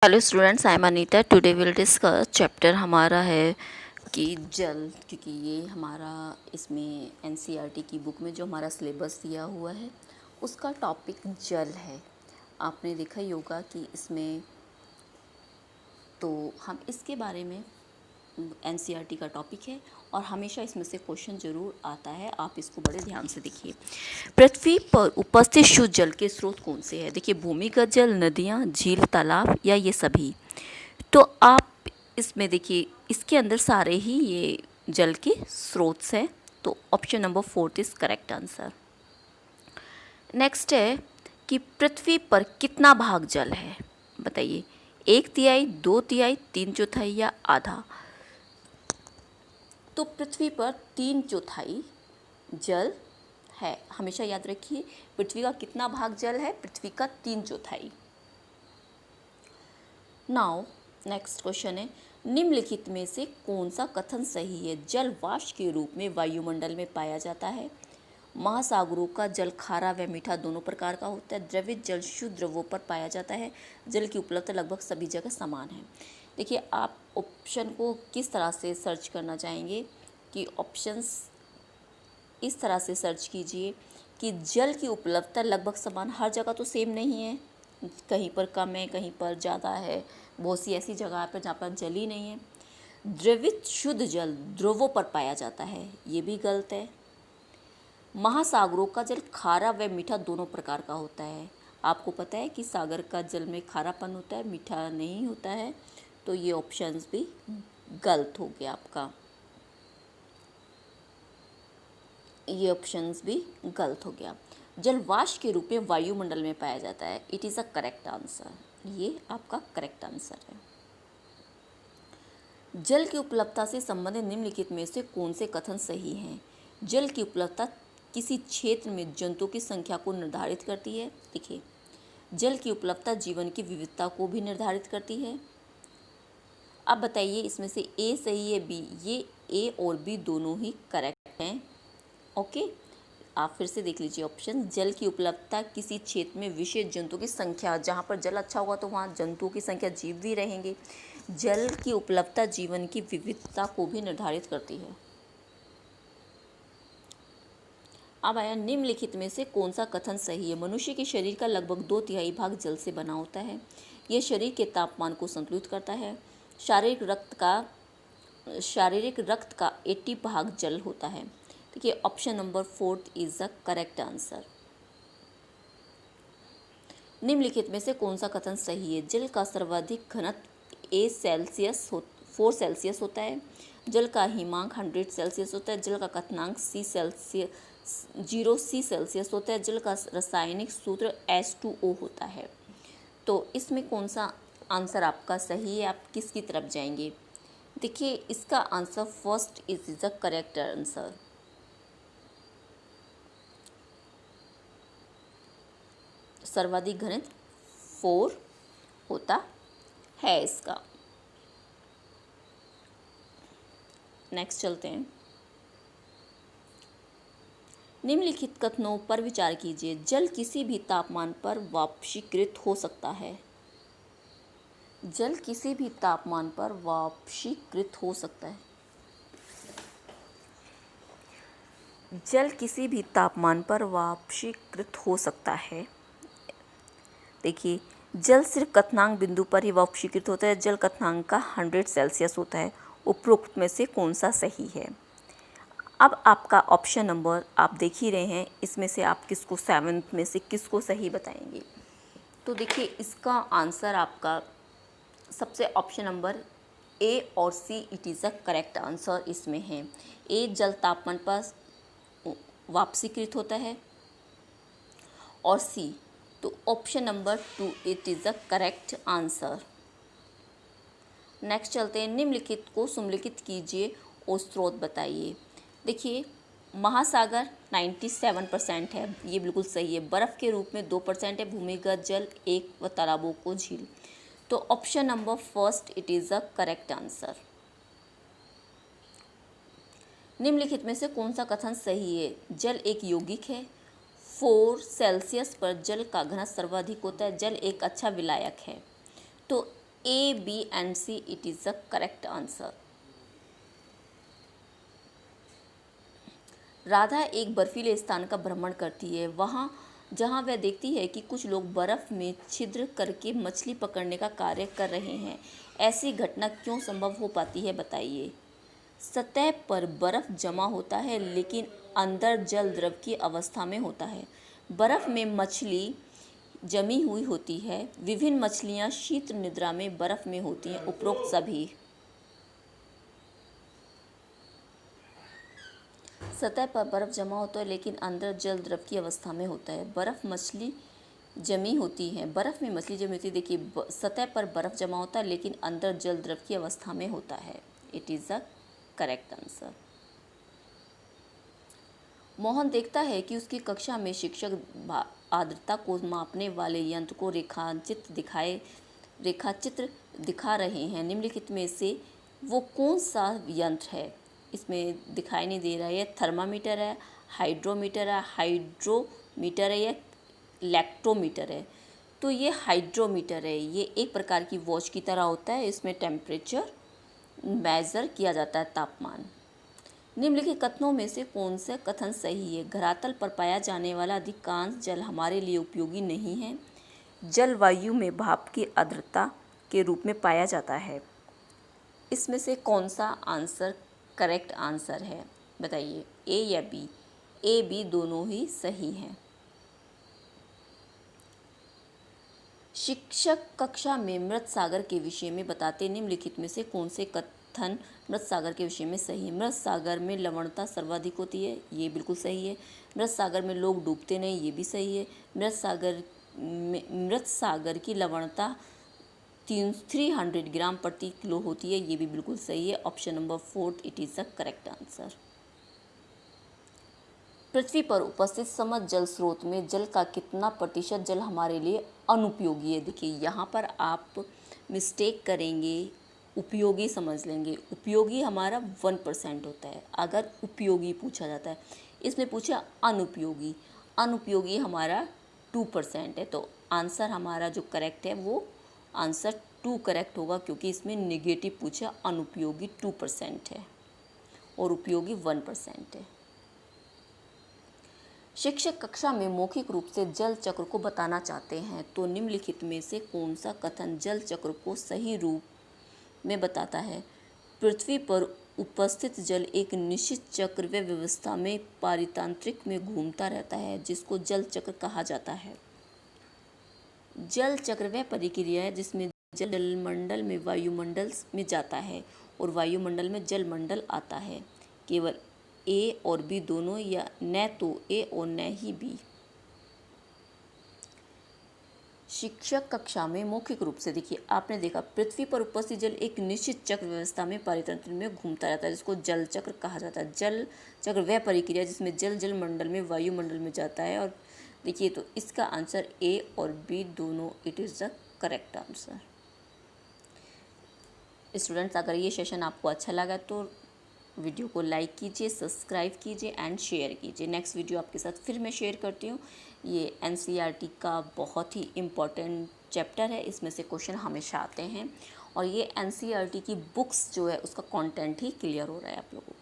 Hello students, I am Anita. Today will discuss chapter हमारा है कि जल, क्योंकि ये हमारा इसमें एनसीईआरटी की बुक में जो हमारा सिलेबस दिया हुआ है उसका टॉपिक जल है। आपने देखा ही होगा कि इसमें तो हम इसके बारे में एनसीईआरटी का टॉपिक है और हमेशा इसमें से क्वेश्चन ज़रूर आता है। आप इसको बड़े ध्यान से देखिए। पृथ्वी पर उपस्थित शुद्ध जल के स्रोत कौन से हैं? देखिए, भूमिगत जल, नदियाँ, झील, तालाब या ये सभी। तो आप इसमें देखिए, इसके अंदर सारे ही ये जल के स्रोत हैं। तो option number 4 is correct answer. Next है कि पृथ्वी पर कितना भाग जल है? बताइए, 1/3, 2/3, 3/4 या आधा? तो पृथ्वी पर 3/4 जल है। हमेशा याद रखिए, पृथ्वी का कितना भाग जल है? पृथ्वी का 3/4। नाउ नेक्स्ट क्वेश्चन है, निम्नलिखित में से कौन सा कथन सही है? जल वाष्प के रूप में वायुमंडल में पाया जाता है। महासागरों का जल खारा व मीठा दोनों प्रकार का होता है। द्रवित जल शुद्ध द्रवों पर पाया जाता है। जल की उपलब्धता लगभग सभी जगह समान है। देखिए, आप ऑप्शन को किस तरह से सर्च करना चाहेंगे कि ऑप्शंस इस तरह से सर्च कीजिए कि जल की उपलब्धता लगभग समान। हर जगह तो सेम नहीं है, कहीं पर कम है, कहीं पर ज़्यादा है। बहुत सी ऐसी जगह पर जहाँ पर जल ही नहीं है। द्रवित शुद्ध जल ध्रुवों पर पाया जाता है, ये भी गलत है। महासागरों का जल खारा व मीठा दोनों प्रकार का होता है। आपको पता है कि सागर का जल में खारापन होता है, मीठा नहीं होता है। तो ये ऑप्शंस भी गलत हो गया आपका, ये ऑप्शंस भी गलत हो गया। जल वाष्प के रूप में वायुमंडल में पाया जाता है। It is a correct answer, ये आपका करेक्ट आंसर है। जल की उपलब्धता से संबंधित निम्नलिखित में से कौन से कथन सही हैं? जल की उपलब्धता किसी क्षेत्र में जंतुओं की संख्या को निर्धारित करती है। देखिए, जल की उपलब्धता जीवन की विविधता को भी निर्धारित करती है। अब बताइए, इसमें से ए सही है, बी? ये ए और बी दोनों ही करेक्ट हैं। ओके, आप फिर से देख लीजिए ऑप्शन। जल की उपलब्धता किसी क्षेत्र में विशेष जंतुओं की संख्या, जहाँ पर जल अच्छा होगा तो वहाँ जंतुओं की संख्या, जीव भी रहेंगे। जल की उपलब्धता जीवन की विविधता को भी निर्धारित करती है। अब आया, निम्नलिखित में से कौन सा कथन सही है? मनुष्य के शरीर का लगभग 2/3 भाग जल से बना होता है। यह शरीर के तापमान को संतुलित करता है। शारीरिक रक्त का 80 भाग जल होता है। देखिए, option number 4 is the correct answer. निम्नलिखित में से कौन सा कथन सही है? जल का सर्वाधिक घनत्व 4 सेल्सियस होता है। जल का हिमांक 100 सेल्सियस होता है। जल का क्वथनांक 0 सी सेल्सियस होता है। जल का रासायनिक सूत्र H2O होता है। तो इसमें कौन सा आंसर आपका सही है? आप किसकी तरफ जाएंगे? देखिए, इसका answer first is the correct answer. सर्वाधिक घनत्व 4 होता है इसका। नेक्स्ट चलते हैं। निम्नलिखित कथनों पर विचार कीजिए। जल किसी भी तापमान पर वाष्पीकृत हो सकता है। जल किसी भी तापमान पर वाष्पीकृत हो सकता है। जल किसी भी तापमान पर वाष्पीकृत हो सकता है। देखिए, जल सिर्फ क्वथनांक बिंदु पर ही वाष्पीकृत होता है। जल क्वथनांक का 100 सेल्सियस होता है। उपरोक्त में से कौन सा सही है? अब आपका ऑप्शन नंबर आप देख ही रहे हैं, इसमें से आप किसको 7th में से किसको सही बताएंगे? तो देखिए, इसका आंसर आपका सबसे ऑप्शन नंबर ए और C, it is a correct answer इसमें है। ए जल तापमान पर वाष्पीकृत होता है और सी, तो option number 2 it is the correct answer. Next चलते हैं। निम्नलिखित को सुमेलित कीजिए और स्रोत बताइए। देखिए, महासागर 97% है, ये बिल्कुल सही है। बर्फ़ के रूप में 2% है। भूमिगत जल 1 व तालाबों को झील। तो option number first it is the correct answer. निम्नलिखित में से कौन सा कथन सही है? जल एक यौगिक है। 4 सेल्सियस पर जल का घनत्व सर्वाधिक होता है। जल एक अच्छा विलायक है। तो A, B and C, it is the correct answer. Radha एक बर्फीले स्थान का भ्रमण करती है, वहाँ जहाँ वह देखती है कि कुछ लोग बर्फ में छिद्र करके मछली पकड़ने का कार्य कर रहे हैं। ऐसी घटना क्यों संभव हो पाती है, बताइए। सतह पर बर्फ जमा होता है लेकिन अंदर जल द्रव की अवस्था में होता है। बर्फ में मछली जमी हुई होती है। विभिन्न मछलियाँ शीत निद्रा में बर्फ में होती हैं। उपरोक्त सभी। सतह पर बर्फ जमा होता है लेकिन अंदर जल द्रव की अवस्था में होता है। बर्फ मछली जमी होती है, बर्फ में मछली जमी होती है। देखिए, सतह पर बर्फ जमा होता है लेकिन अंदर जल द्रव की अवस्था में होता है। It is the correct answer. Mohan देखता है कि उसकी कक्षा में शिक्षक आर्द्रता को मापने वाले यंत्र को रेखाचित्र दिखा रहे हैं। निम्नलिखित में से वो कौन सा यंत्र है? इसमें दिखाई नहीं दे रहा है। थर्मामीटर है, हाइड्रोमीटर है या इलेक्ट्रोमीटर है। तो ये हाइड्रोमीटर है। ये एक प्रकार की वॉच की तरह होता है। इसमें टेम्परेचर मेज़र किया जाता है, तापमान। निम्नलिखित कथनों में से कौन सा कथन सही है? धरातल पर पाया जाने वाला अधिकांश जल हमारे लिए उपयोगी नहीं है। जलवायु में भाप की आर्द्रता के रूप में पाया जाता है। इसमें से कौन सा आंसर करेक्ट आंसर है, बताइए। ए या बी? ए, बी दोनों ही सही हैं। शिक्षक कक्षा में मृत सागर के विषय में बताते निम्नलिखित में से कौन से कथन मृत सागर के विषय में सही है? मृत सागर में लवणता सर्वाधिक होती है, ये बिल्कुल सही है। मृत सागर में लोग डूबते नहीं, ये भी सही है। मृत सागर की लवणता 300 ग्राम प्रति किलो होती है, ये भी बिल्कुल सही है। Option number 4, it is the correct answer. पृथ्वी पर उपस्थित समस्त जल स्रोत में जल का कितना प्रतिशत जल हमारे लिए अनुपयोगी है? देखिए, यहाँ पर आप मिस्टेक करेंगे, उपयोगी समझ लेंगे। उपयोगी हमारा 1% होता है अगर उपयोगी पूछा जाता है। इसमें पूछा अनुपयोगी। अनुपयोगी हमारा 2% है। तो आंसर हमारा जो करेक्ट है वो आंसर 2 करेक्ट होगा, क्योंकि इसमें निगेटिव पूछा। अनुपयोगी 2% है और उपयोगी 1% है। शिक्षक कक्षा में मौखिक रूप से जल चक्र को बताना चाहते हैं, तो निम्नलिखित में से कौन सा कथन जल चक्र को सही रूप में बताता है? पृथ्वी पर उपस्थित जल एक निश्चित चक्र व व्यवस्था में पारितंत्रिक में घूमता रहता है, जिसको जल चक्र कहा जाता है। जल चक्र वह प्रक्रिया है जिसमें जल जलमंडल में वायुमंडल में जाता है और वायुमंडल में जलमंडल आता है। केवल ए और बी दोनों, या न तो ए और न ही बी। शिक्षक कक्षा में मौखिक रूप से, देखिए आपने देखा, पृथ्वी पर उपस्थित जल एक निश्चित चक्र व्यवस्था में पारितंत्र में घूमता रहता है, जिसको जल चक्र कहा जाता है। जल चक्र वह प्रक्रिया जिसमें जल जलमंडल में वायुमंडल में जाता है। और देखिए, तो इसका आंसर ए और बी दोनों, it is the correct answer. Students, अगर ये सेशन आपको अच्छा लगा तो वीडियो को लाइक कीजिए, सब्सक्राइब कीजिए एंड शेयर कीजिए। नेक्स्ट वीडियो आपके साथ फिर मैं शेयर करती हूँ। ये एनसीईआरटी का बहुत ही इम्पॉर्टेंट चैप्टर है, इसमें से क्वेश्चन हमेशा आते हैं और ये एनसीईआरटी की बुक्स जो है उसका कंटेंट ही क्लियर हो रहा है आप लोगों को।